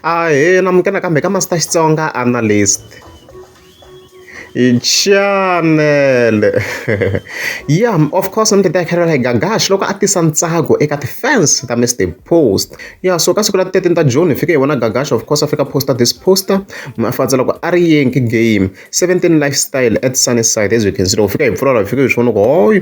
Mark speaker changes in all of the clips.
Speaker 1: namukela kambe ka Master Xitsonga analyst channel. Yeah, of course I'm the like Gagash Loko a tisa ntsako eka ti-fans ta Mr Post. Yeah, so ka siku ra 13 ta June fika hi vona Gagash, of course a fika poster this poster a fatsa loko a ri yenki game 17 lifestyle at Sunnyside. As you can see, loko fika hi pfula fika hi swona ku hoy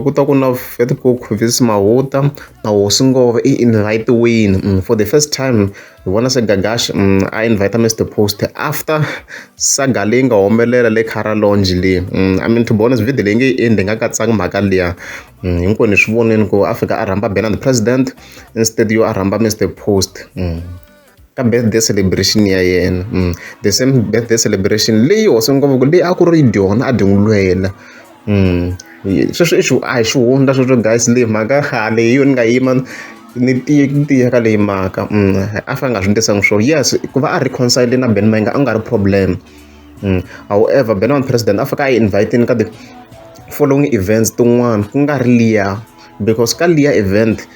Speaker 1: ku ta ku na Facebook vis Mahuta na Hosingove i invite win for the first time. We wanna say Gagash I invite Mr Post after saga leyi nga humelela le Caralonge le. I mean to be honest video leyi nge endli nga katsanga mhaka liya hinkwenu ni swi voneni ku Africa a rhamba Bernard president instead yo a rhamba Mr Post ka birthday celebration ya yena. The same birthday celebration leyi Hosingove leyi a ku ri dyona a dyi n'wi lwela. Sweswo a hi xi hundla sweswo guys, leyi mhaka khale hi yona ni nga yima ni tiya ka leyi mhaka a fa nga swi ndlesangi swo. Yes, ku va a reconcile na Ben Mayenga a nga ri problem. However Bernard president a fika a invite ka the following events tin'wana ku nga ri liya, because ka liya event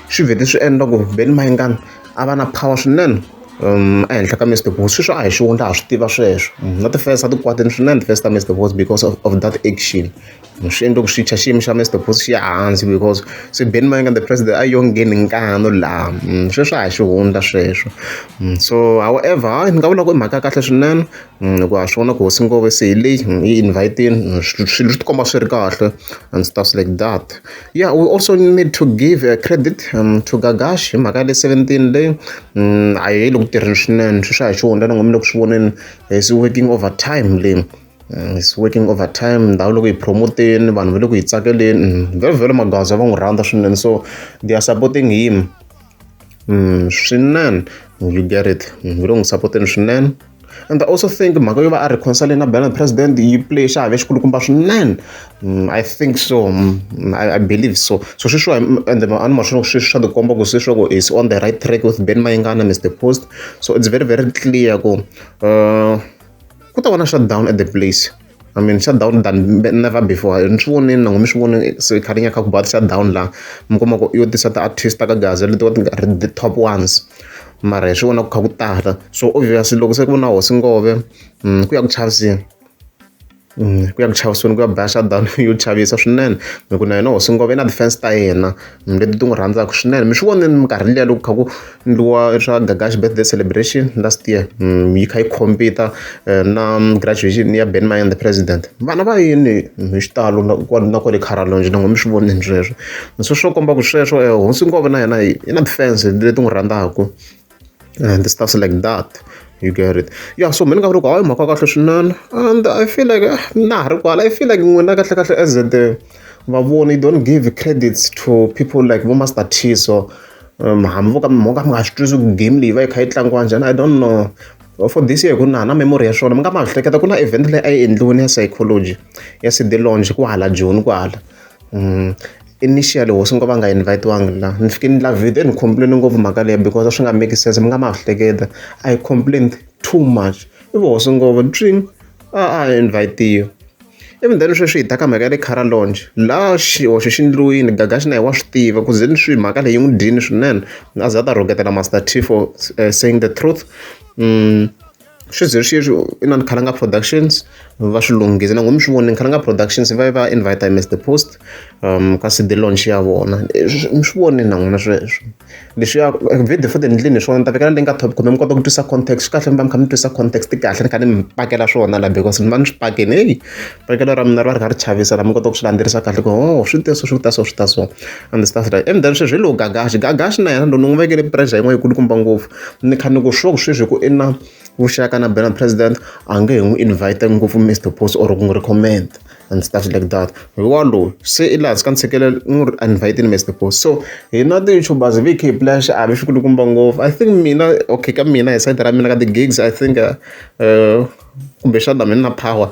Speaker 1: swi vhete swi endla ku Ben Mayenga a va na power swinene ehenhla ka Mr Post. Sweswo a hi xi hundla ha swi tiva sweswo, na ti-fans a ti kwatini swinene ti-fans ta Mr Post because of that action. Swi endla ku swi cha xiyimo xa Mr Post xi ya hansi because se Ben Mayenga the president a yo ngheni nkano laha. Sweswo a hi xi hundla sweswo. So however ni nga vula ku i mhaka kahle swinene ku ha swi vona ku Hosingove se hi leyi yi invitini swilo swi tikomba swi ri kahle and stuff like that. Yeah, we also need to give credit to Gagash hi mhaka le 17 leyi a yi le ku tirheni swinene. Sweswo a hi xi hundla na ngomeni loko swi voneni is working overtime leyi. It's working overtime, ndhawu loko yi promoteni vanhu va le ku yi tsakeleni vhele magaza va n'wi rhandza swinene, so they are supporting him swinene. You get it, va le n'wi supporteni swinene. And I also think mhaka yo va a reconcile na Bernard president yi play xiave xikulukumba swinene. I think so, I believe so. So sweswo and ani ma swona sweswo swa tikomba ku sweswo is on the right track with Ben Mayenga na Mr Post. So it's very very clear ku ku ta vona shutdown at the place. I mean shutdown than never before. Ni swi voneni na ngome swi voni se kharinya ka ku ba shutdown la mi kuma ku yo tisa ti-artist ta ka Gaza leti ti nga ri the top ones, mara hi swi vona ku kha ku tala. So obviously loko se ku na Hosingove ku ya ku chaviseni ku ya ku chaviseni ku ya ba shutdown yo chavisa swinene hi ku na yena Hosingove na ti-fans ta yena leti ti n'wi rhandzaka swinene. Mi swi voneni minkarhi liya loko kha ku endliwa swa Gagash birthday celebration last year yi kha yi compete na graduation ya Ben Mayenga the president. Vana va yini hi xitalo na kwale Caralonge na ngome swi voneni sweswo. So swo komba ku sweswo Hosingove na yena yi na ti-fans leti n'wi rhandzaka and the stuff like that. You get it. Yeah, so many people go, mhaka kahle swinene, and I feel like na ha ri kwala I feel like n'wina kahle kahle as the vavoni don't give credits to people like vo Master T. So hambi vo ka mi nga swi twisi ku game leyi va yi kha yi tlangiwa njhani. I don't know for this year ku na memory ya swona. Mi nga ma hleketa ku na event leyi a yi endliwini ya psychology ya Sidelonge ku hala Joni ku hala initially Hosingove nga invitiwanga la. Ni fike ni la video ni complain ngopfu mhaka leyi because swi nga make sense. Mi nga ma hleketa I complained too much. Ivi Hosingove twing a invite even then sweswi hi ta ka mhaka le Caralonge la xihoxo xi endliwini Gagash na hi wa swi tiva ku zeni swi mhaka leyi yi n'wi dyini swinene. A za ta rhoketela Master T for saying the truth. Swi ze swi inani Khalanga Productions va swi lunghisa na ngome swi voni Khalanga Productions va invite Mr Post ka Sidelonge ya vona. Mi swi voni na n'wina sweswo leswi ya video for the ndlini swona ta vekela leyi nga top kumbe mi kota ku twisa context kahle mi va mi kha mi twisa context kahle ni kha ni mi pakela swona la because ni va ni swi pakeni hey pakelo ra mina ri va ri kha ri chavisa la mi kota ku swi landzelisa kahle ku swi ta so and the stuff like and then sweswi lo Gagash na yena ndo ni n'wi vekele pressure yin'we yikulukumba ngopfu. Ni kha ni ku sure ku sweswi ku i na vuxaka na Bernard president a nge hi n'wi invite ngopfu Mr Post or ku n'wi recommend and stuff like that. Walo se i laha ka ntshikelelo n'wi invite Mr Post. So hina ti-YouTubers vi khe play xiave xikulukumba ngopfu. I think mina okay ka mina hi side ra mina ka ti-gigs I think kumbe xana mina na power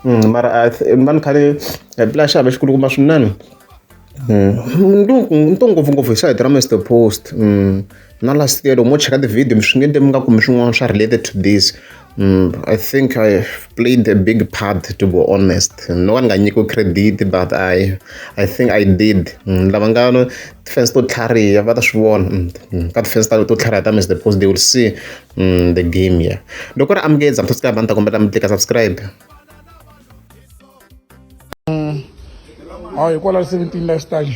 Speaker 1: mara mani khale play xiave xikulukumba swinene. Nto ngopfungopfu hi side ra Mr Post na last year loko mo cheka ti-video mi swi nge endli mi nga kumi swin'wana swa related to this I think I played a big part, to be honest. No one can give credit, but I think I did. Lava nga no fans to tlhariha va ta swi vona ka ti-fans to tlhariha ta Mr. Post, they will see the game here. Loko ri amukeza mthotsi ka bani ta kombela mi tlika subscribe.
Speaker 2: Hayi kwala 17 lifestyle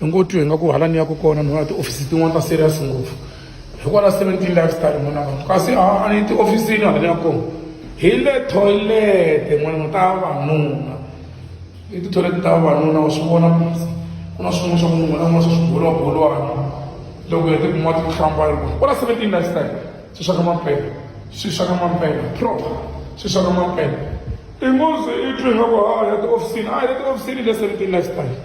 Speaker 2: hi ngo twi hi nga ku halani ya ku kona ni vona tiofisi tin'wana ta serious ngopfu hi kwala 17 lifestyle n'wananga kasi a ni tiofisini halani ya kona hi le toilet n'wana ta vavanuna i titoilet ta vavanuna wa swi vona ku na swin'wana swa ku n'wana swa swibolobolwana loko hi tikuma ti hlamba kwala 17 lifestyle swi swaka mampela swi swaka mampela proper swi swaka mampela ingozi i twi nga ku haya tiofisini a hi le tiofisini le 17 lifestyle.